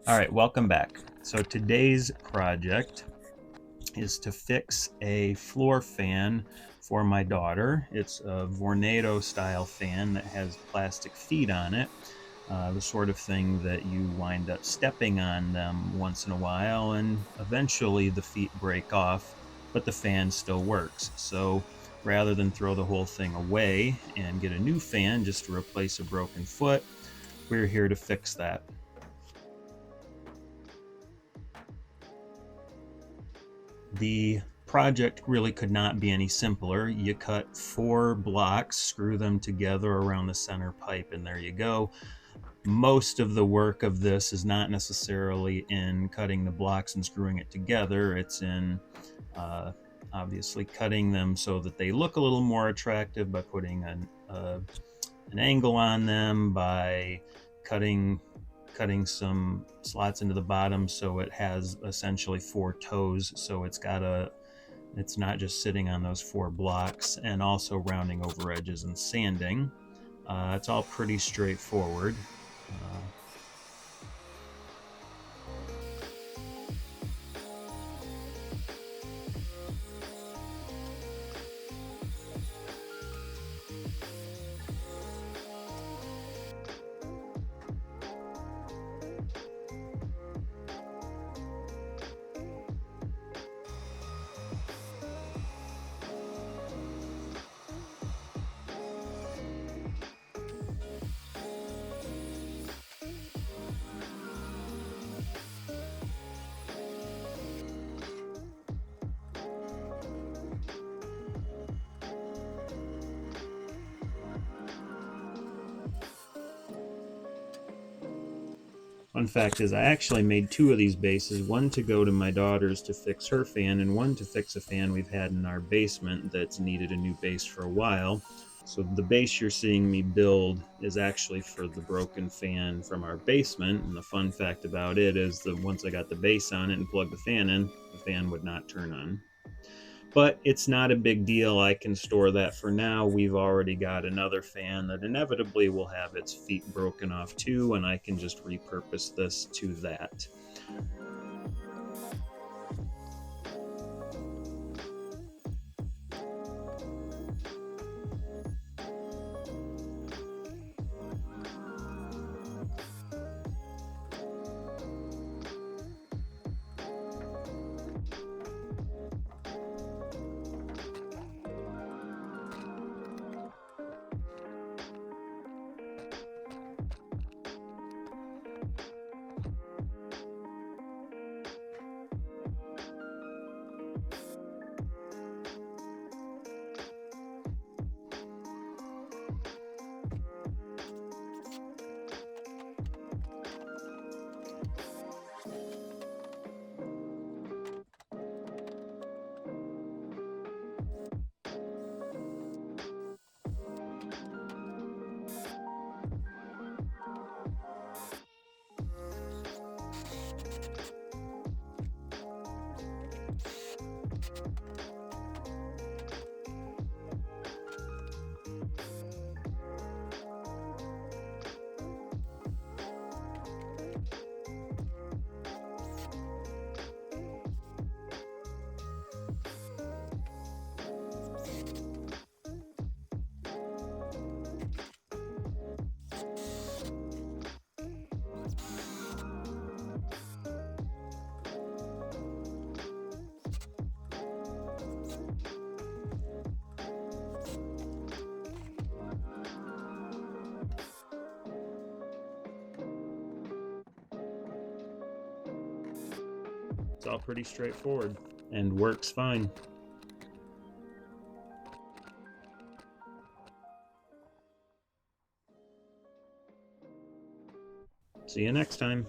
All right, welcome back. So today's project is to fix a floor fan for my daughter. It's a Vornado style fan that has plastic feet on it, the sort of thing that you wind up stepping on them once in a while, and eventually the feet break off, but the fan still works. So rather than throw the whole thing away and get a new fan just to replace a broken foot, we're here to fix that. The project really could not be any simpler. You cut 4 blocks, screw them together around the center pipe, and there you go. Most of the work of this is not necessarily in cutting the blocks and screwing it together. It's in obviously cutting them so that they look a little more attractive by putting an angle on them, by cutting some slots into the bottom so it has essentially 4 toes, so it's not just sitting on those 4 blocks, and also rounding over edges and sanding. It's all pretty straightforward. Fun fact is I actually made 2 of these bases, one to go to my daughter's to fix her fan, and one to fix a fan we've had in our basement that's needed a new base for a while. So the base you're seeing me build is actually for the broken fan from our basement, and the fun fact about it is that once I got the base on it and plugged the fan in, the fan would not turn on. But it's not a big deal. I can store that for now. We've already got another fan that inevitably will have its feet broken off too, and I can just repurpose this to that. It's all pretty straightforward and works fine. See you next time.